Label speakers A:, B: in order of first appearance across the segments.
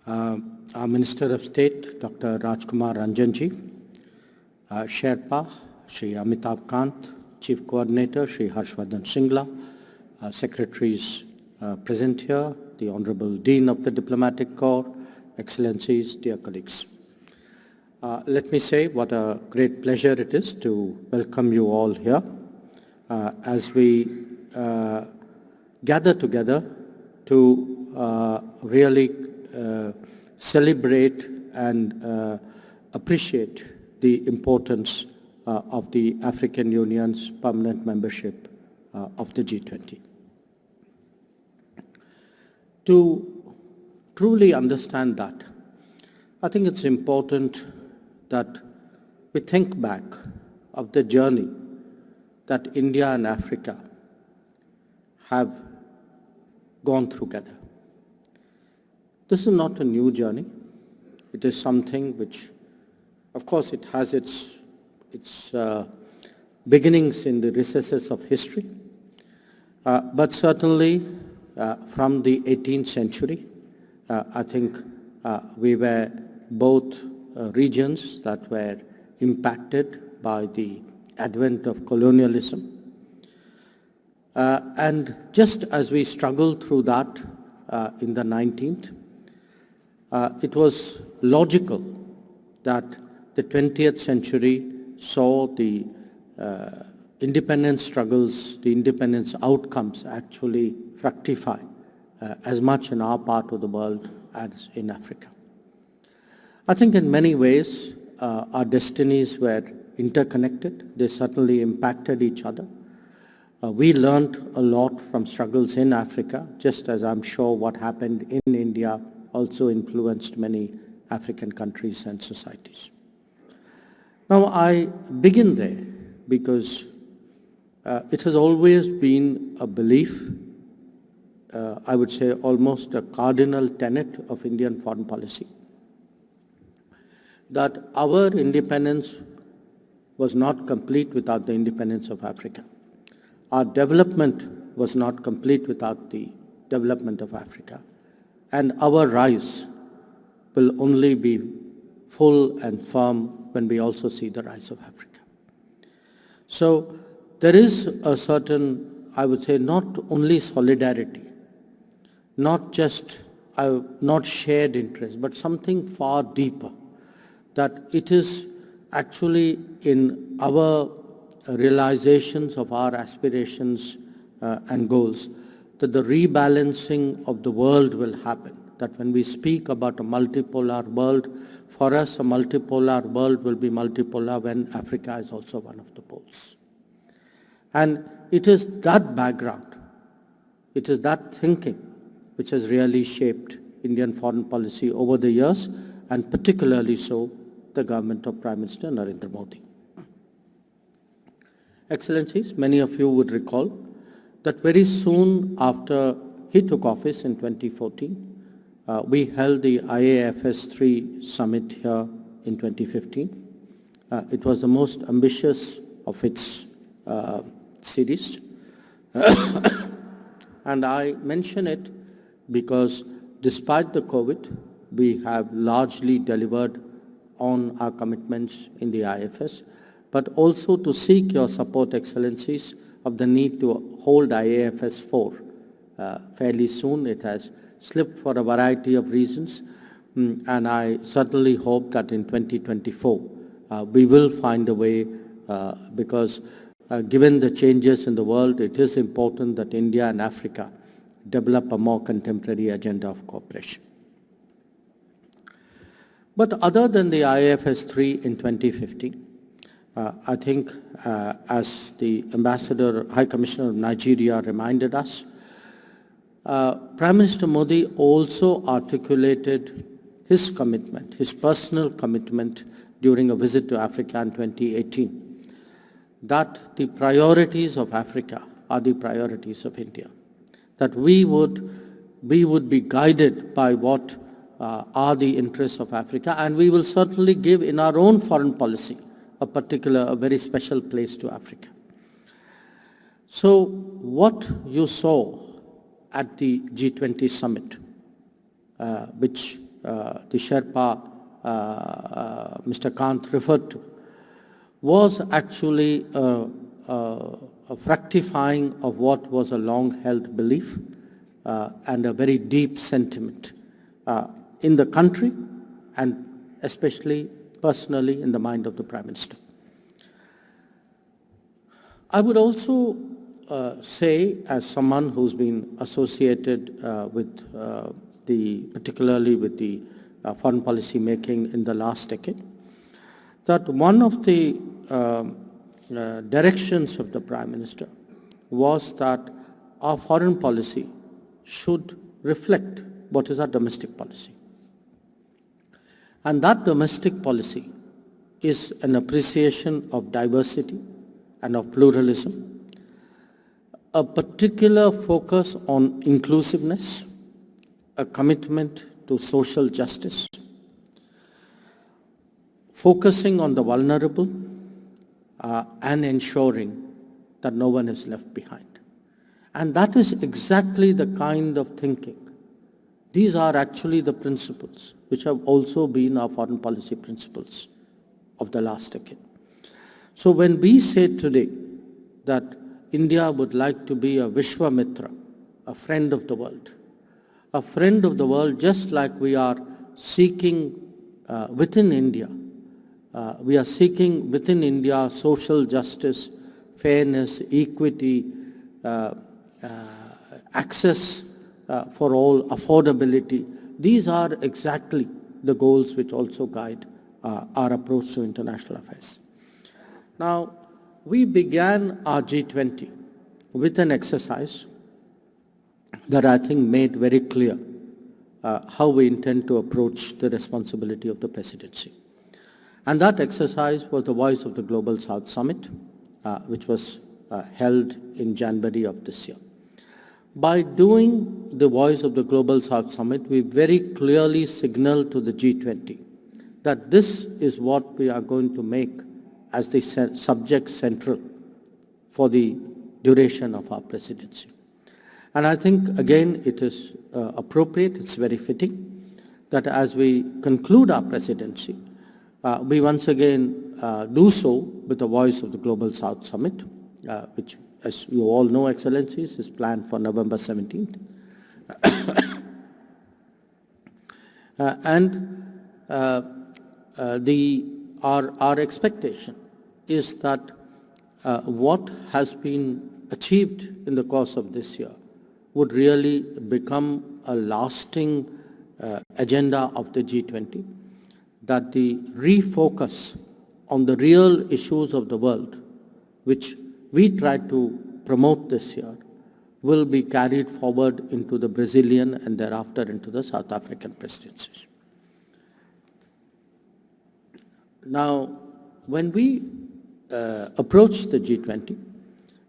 A: our Minister of State, Dr. Rajkumar Ranjanji, Sherpa, Shri Amitabh Kant, Chief Coordinator, Shri Harshvardhan Singla, Secretaries present here, the Honorable Dean of the Diplomatic Corps, Excellencies, dear colleagues. Let me say what a great pleasure it is to welcome you all here as we gather together to really celebrate and appreciate the importance of the African Union's permanent membership of the G20. To truly understand that, I think it's important that we think back of the journey that India and Africa have gone through together. This is not a new journey. It is something which, of course, it has its beginnings in the recesses of history, but certainly from the 18th century, I think we were both regions that were impacted by the advent of colonialism. And just as we struggled through that in the 19th, it was logical that the 20th century saw the independence struggles, the independence outcomes actually fructify as much in our part of the world as in Africa. I think in many ways our destinies were interconnected. They certainly impacted each other. We learned a lot from struggles in Africa, just as I'm sure what happened in India also influenced many African countries and societies. Now I begin there because it has always been a belief, I would say almost a cardinal tenet of Indian foreign policy, that our independence was not complete without the independence of Africa. Our development was not complete without the development of Africa. And our rise will only be full and firm when we also see the rise of Africa. So there is a certain, I would say, not only solidarity, not just not shared interest, but something far deeper, that it is actually in our realizations of our aspirations and goals that the rebalancing of the world will happen. That when we speak about a multipolar world, for us a multipolar world will be multipolar when Africa is also one of the poles. And it is that background, it is that thinking which has really shaped Indian foreign policy over the years, and particularly so the government of Prime Minister Narendra Modi. Excellencies, many of you would recall that very soon after he took office in 2014, we held the IAFS 3 summit here in 2015. It was the most ambitious of its series. And I mention it because despite the COVID, we have largely delivered on our commitments in the IFS, but also to seek your support, Excellencies, of the need to hold IAFS 4 fairly soon. It has slipped for a variety of reasons, and I certainly hope that in 2024 we will find a way because given the changes in the world, it is important that India and Africa develop a more contemporary agenda of cooperation. But other than the IAFS 3 in 2015, I think as the Ambassador, High Commissioner of Nigeria reminded us, Prime Minister Modi also articulated his commitment, his personal commitment during a visit to Africa in 2018, that the priorities of Africa are the priorities of India, that we would be guided by what are the interests of Africa, and we will certainly give in our own foreign policy a very special place to Africa. So what you saw at the G20 summit, which the Sherpa, Mr. Kant referred to, was actually a fructifying of what was a long-held belief and a very deep sentiment in the country and especially personally in the mind of the Prime Minister. I would also say, as someone who's been associated particularly with the foreign policy making in the last decade, that one of the directions of the Prime Minister was that our foreign policy should reflect what is our domestic policy. And that domestic policy is an appreciation of diversity and of pluralism, a particular focus on inclusiveness, a commitment to social justice, focusing on the vulnerable, and ensuring that no one is left behind. And that is exactly the kind of thinking. These are actually the principles which have also been our foreign policy principles of the last decade. So when we say today that India would like to be a Vishwamitra, a friend of the world just like we are seeking within India, we are seeking within India social justice, fairness, equity, access for all, affordability. These are exactly the goals which also guide our approach to international affairs. Now, we began our G20 with an exercise that I think made very clear how we intend to approach the responsibility of the presidency. And that exercise was the Voice of the Global South Summit, which was held in January of this year. By doing the Voice of the Global South Summit, we very clearly signaled to the G20 that this is what we are going to make as the subject central for the duration of our presidency. And I think, again, it is appropriate, it's very fitting, that as we conclude our presidency, we once again do so with the Voice of the Global South Summit, which, as you all know, Excellencies, is planned for November 17th. Our expectation is that what has been achieved in the course of this year would really become a lasting agenda of the G20, that the refocus on the real issues of the world, which we tried to promote this year, will be carried forward into the Brazilian and thereafter into the South African presidencies. Now, when we approached the G20,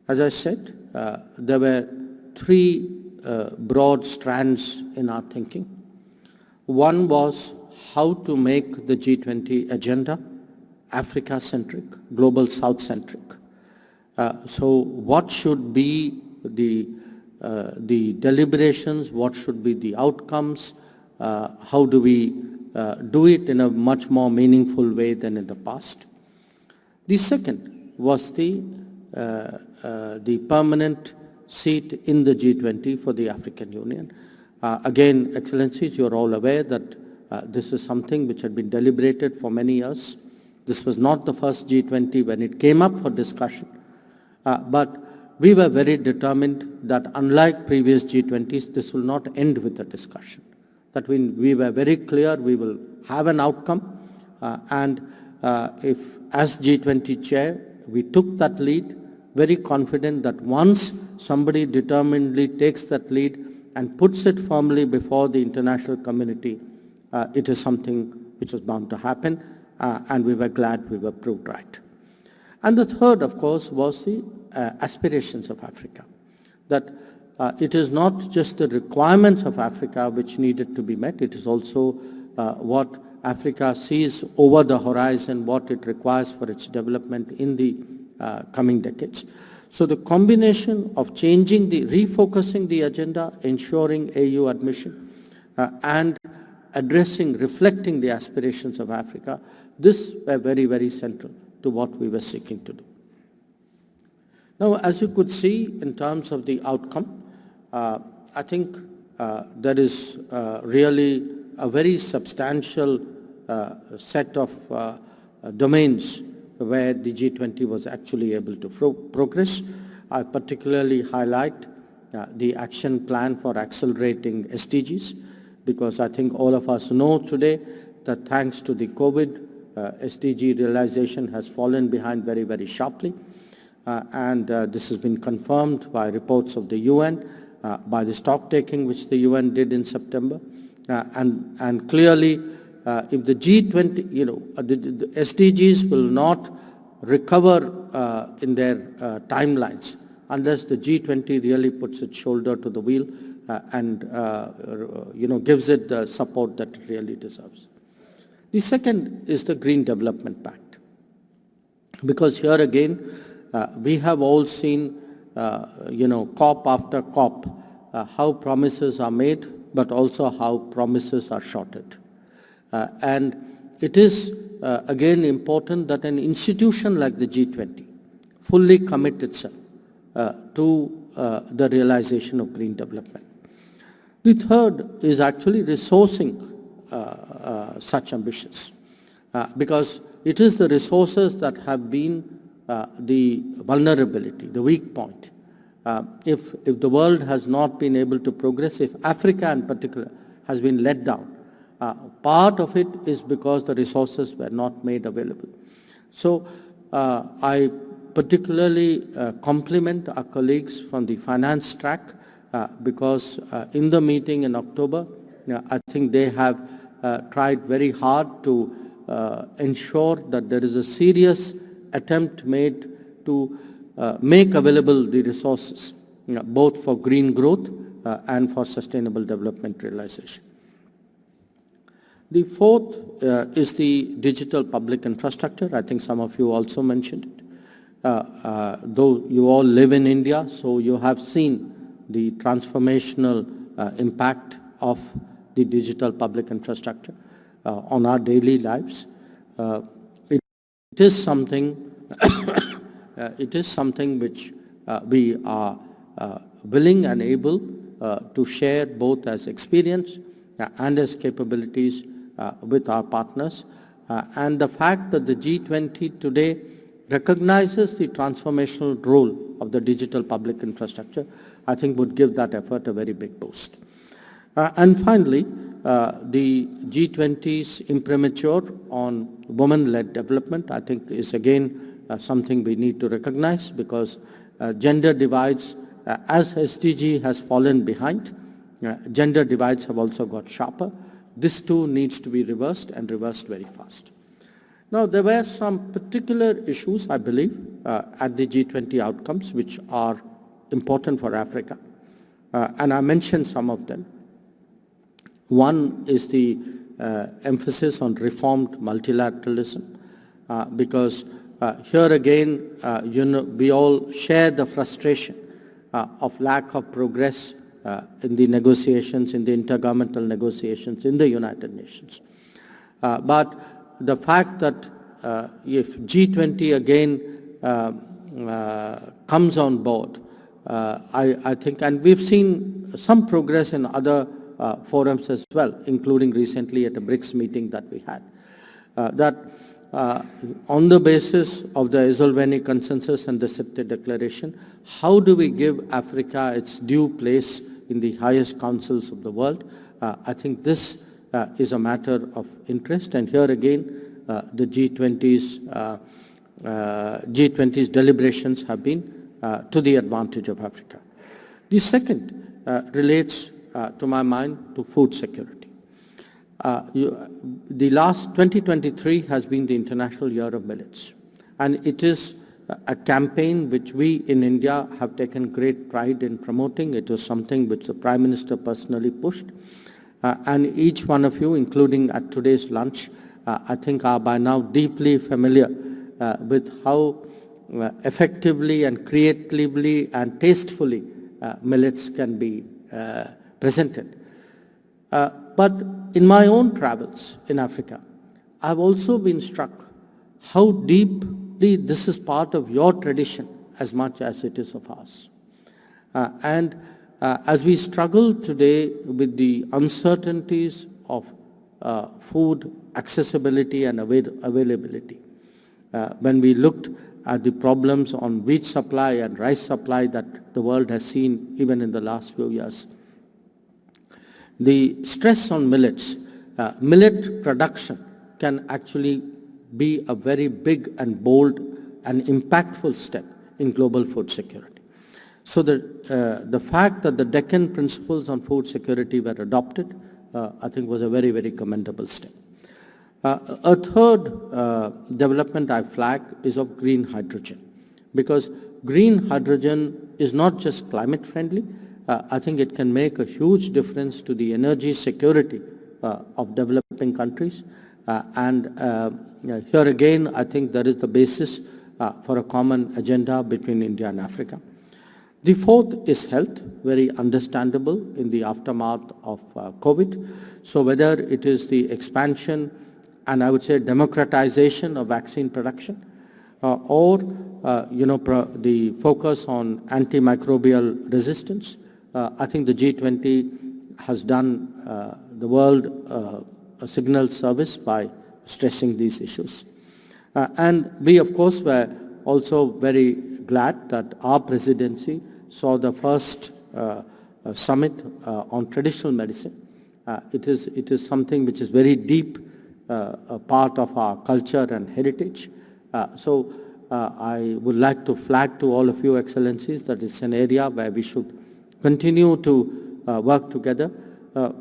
A: as I said, there were three broad strands in our thinking. One was how to make the G20 agenda Africa-centric, Global South-centric. So what should be the deliberations, what should be the outcomes, how do we do it in a much more meaningful way than in the past. The second was the permanent seat in the G20 for the African Union. Again, Excellencies, you are all aware that this is something which had been deliberated for many years. This was not the first G20 when it came up for discussion. But we were very determined that unlike previous G20s, this will not end with a discussion. That we were very clear we will have an outcome. If as G20 chair, we took that lead, very confident that once somebody determinedly takes that lead and puts it firmly before the international community, it is something which was bound to happen, and we were glad we were proved right. And the third, of course, was the aspirations of Africa. That it is not just the requirements of Africa which needed to be met, it is also what Africa sees over the horizon, what it requires for its development in the coming decades. So the combination of refocusing the agenda, ensuring AU admission, and addressing, reflecting the aspirations of Africa, this were very, very central to what we were seeking to do. Now, as you could see in terms of the outcome, I think there is really a very substantial set of domains where the G20 was actually able to progress. I particularly highlight the action plan for accelerating SDGs, because I think all of us know today that thanks to the COVID, SDG realization has fallen behind very, very sharply. And this has been confirmed by reports of the UN, by the stock taking which the UN did in September. And clearly, if the G20, the SDGs will not recover in their timelines unless the G20 really puts its shoulder to the wheel and gives it the support that it really deserves. The second is the Green Development Pact, because here again we have all seen COP after COP how promises are made, but also how promises are shorted. And it is again important that an institution like the G20 fully commit itself to the realization of green development. The third is actually resourcing such ambitions, because it is the resources that have been the vulnerability, the weak point. If the world has not been able to progress, if Africa in particular has been let down, part of it is because the resources were not made available. So I particularly compliment our colleagues from the finance track, because in the meeting in October, I think they have tried very hard to ensure that there is a serious attempt made to make available the resources, both for green growth and for sustainable development realization. The fourth is the digital public infrastructure. I think some of you also mentioned it. Though you all live in India, so you have seen the transformational impact of the digital public infrastructure on our daily lives. It is something which we are willing and able to share both as experience and as capabilities with our partners. And the fact that the G20 today recognizes the transformational role of the digital public infrastructure, I think would give that effort a very big boost. And finally, the G20's imprimatur on women-led development, I think is again something we need to recognize, because gender divides, as SDG has fallen behind, gender divides have also got sharper. This too needs to be reversed, and reversed very fast. Now, there were some particular issues, I believe, at the G20 outcomes which are important for Africa, and I mentioned some of them. One is the emphasis on reformed multilateralism, because here again, we all share the frustration of lack of progress in the negotiations, in the intergovernmental negotiations in the United Nations. But the fact that if G20 again comes on board, I think, and we've seen some progress in other forums as well, including recently at a BRICS meeting that we had, that on the basis of the Essolveni consensus and the Sitte declaration, how do we give Africa its due place in the highest councils of the world? I think this is a matter of interest, and here again the G20's deliberations have been to the advantage of Africa. The second relates to my mind to food security. The last 2023 has been the International Year of Millets, and it is a campaign which we in India have taken great pride in promoting. It was something which the Prime Minister personally pushed, and each one of you, including at today's lunch, I think are by now deeply familiar with how effectively and creatively and tastefully millets can be presented. But in my own travels in Africa, I've also been struck how deeply this is part of your tradition as much as it is of ours. And as we struggle today with the uncertainties of food accessibility and availability, when we looked at the problems on wheat supply and rice supply that the world has seen even in the last few years, the stress on millets, millet production can actually be a very big and bold and impactful step in global food security. So the fact that the Deccan Principles on Food Security were adopted, I think was a very, very commendable step. A third development I flag is of green hydrogen, because green hydrogen is not just climate friendly, I think it can make a huge difference to the energy security of developing countries. Here again, I think there is the basis for a common agenda between India and Africa. The fourth is health, very understandable in the aftermath of COVID. So whether it is the expansion and I would say democratization of vaccine production, or the focus on antimicrobial resistance, I think the G20 has done the world a signal service by stressing these issues. And we, of course, were also very glad that our presidency saw the first summit on traditional medicine. It is something which is very deep a part of our culture and heritage. So I would like to flag to all of you, Excellencies, that it's an area where we should continue to work together,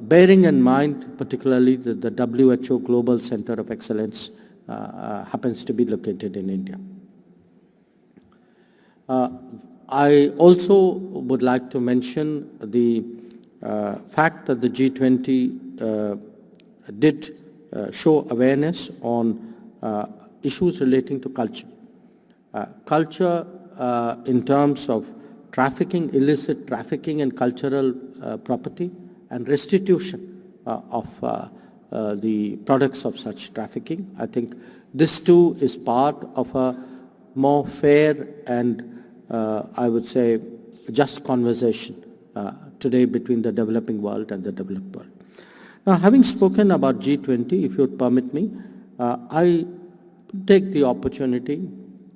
A: bearing in mind particularly that the WHO Global Center of Excellence happens to be located in India. I also would like to mention the fact that the G20 did show awareness on issues relating to culture. Culture in terms of trafficking, illicit trafficking in cultural property, and restitution of the products of such trafficking. I think this too is part of a more fair and I would say just conversation today between the developing world and the developed world. Now, having spoken about G20, if you would permit me, I take the opportunity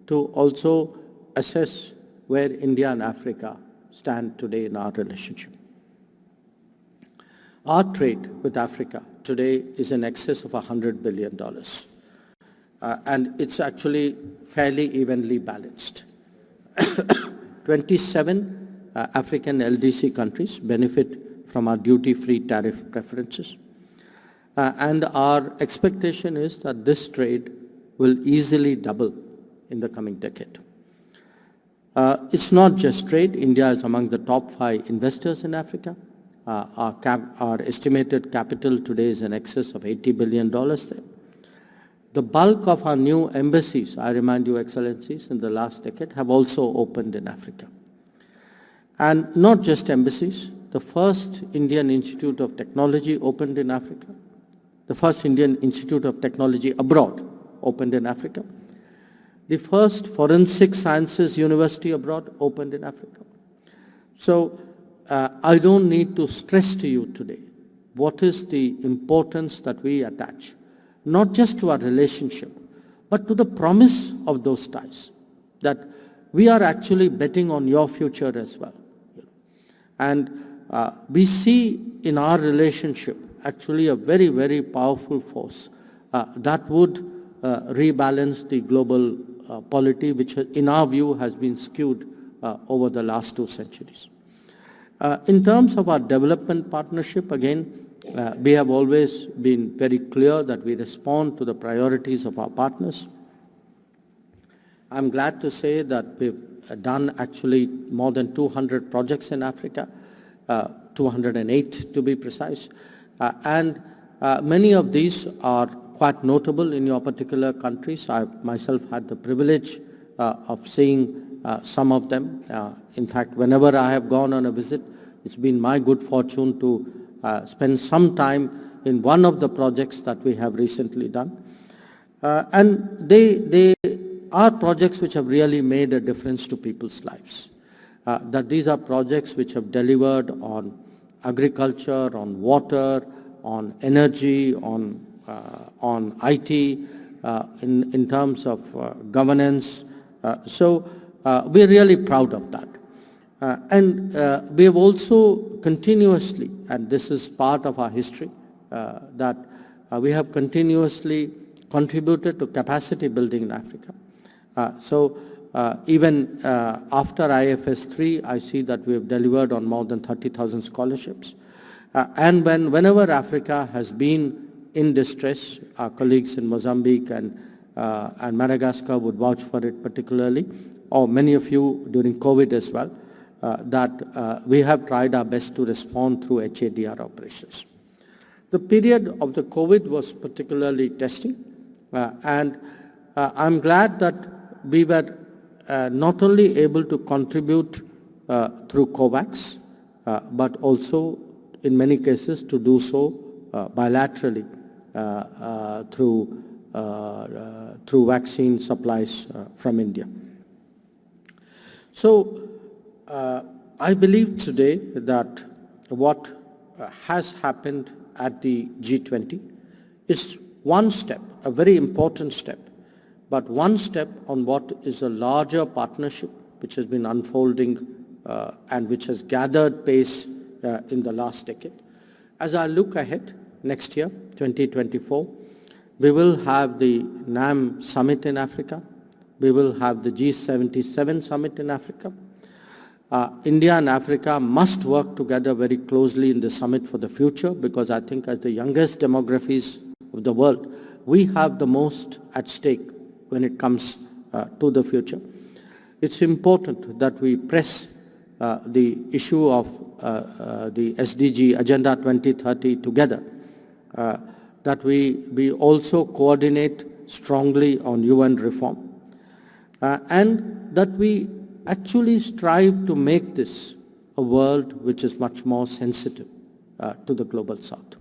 A: to also assess where India and Africa stand today in our relationship. Our trade with Africa today is in excess of $100 billion. And it's actually fairly evenly balanced. 27 African LDC countries benefit from our duty-free tariff preferences. And our expectation is that this trade will easily double in the coming decade. It's not just trade. India is among the top 5 investors in Africa. Our estimated capital today is in excess of $80 billion there. The bulk of our new embassies, I remind you, Excellencies, in the last decade have also opened in Africa. And not just embassies, the first Indian Institute of Technology opened in Africa. The first Indian Institute of Technology abroad opened in Africa. The first Forensic Sciences University abroad opened in Africa. So I don't need to stress to you today what is the importance that we attach, not just to our relationship, but to the promise of those ties, that we are actually betting on your future as well. And we see in our relationship actually a very, very powerful force that would rebalance the global polity, which in our view has been skewed over the last 2 centuries. In terms of our development partnership, again, we have always been very clear that we respond to the priorities of our partners. I'm glad to say that we've done actually more than 200 projects in Africa, 208 to be precise. And many of these are quite notable in your particular countries. I myself had the privilege of seeing some of them. In fact, whenever I have gone on a visit, it's been my good fortune to spend some time in one of the projects that we have recently done. And they are projects which have really made a difference to people's lives. That these are projects which have delivered on agriculture, on water, on energy, on IT, in terms of governance. So we're really proud of that. And we have also continuously, and this is part of our history, that we have continuously contributed to capacity building in Africa. Even after IFS 3, I see that we have delivered on more than 30,000 scholarships. And whenever Africa has been in distress, our colleagues in Mozambique and Madagascar would vouch for it particularly, or many of you during COVID as well, that we have tried our best to respond through HADR operations. The period of the COVID was particularly testing, and I'm glad that we were not only able to contribute through COVAX, but also in many cases to do so bilaterally through vaccine supplies from India. So I believe today that what has happened at the G20 is one step, a very important step, but one step on what is a larger partnership which has been unfolding and which has gathered pace in the last decade. As I look ahead, next year, 2024, we will have the NAM Summit in Africa. We will have the G77 Summit in Africa. India and Africa must work together very closely in the summit for the future, because I think as the youngest demographies of the world, we have the most at stake when it comes to the future. It's important that we press the issue of the SDG Agenda 2030 together, that we also coordinate strongly on UN reform, and that we actually strive to make this a world which is much more sensitive to the global south.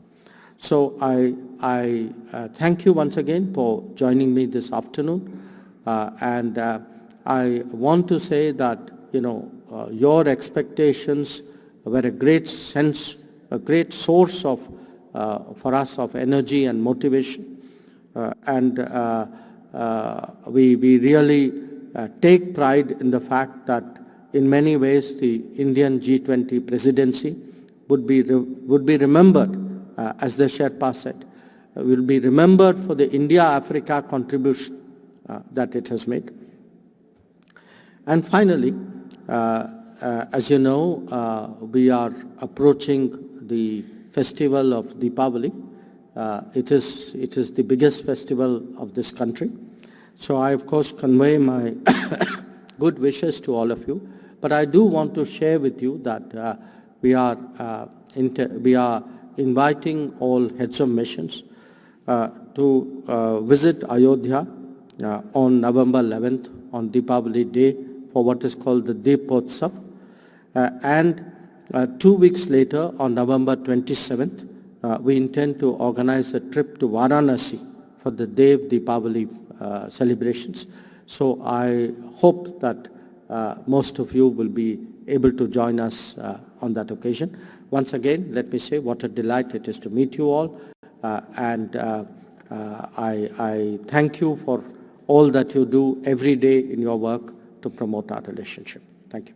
A: So I thank you once again for joining me this afternoon, and I want to say that, you know, your expectations were a great source of for us of energy and motivation, and we really take pride in the fact that in many ways the Indian G20 presidency would be remembered, as the Sherpa said, will be remembered for the India-Africa contribution that it has made. And finally, as you know, we are approaching the festival of Deepavali. It is the biggest festival of this country. So I, of course, convey my good wishes to all of you. But I do want to share with you that we are inviting all heads of missions to visit Ayodhya on November 11th, on Deepavali Day, for what is called the Deepotsav. And 2 weeks later, on November 27th, we intend to organize a trip to Varanasi for the Dev Deepavali celebrations. So I hope that most of you will be able to join us on that occasion. Once again, let me say what a delight it is to meet you all, and I thank you for all that you do every day in your work to promote our relationship. Thank you.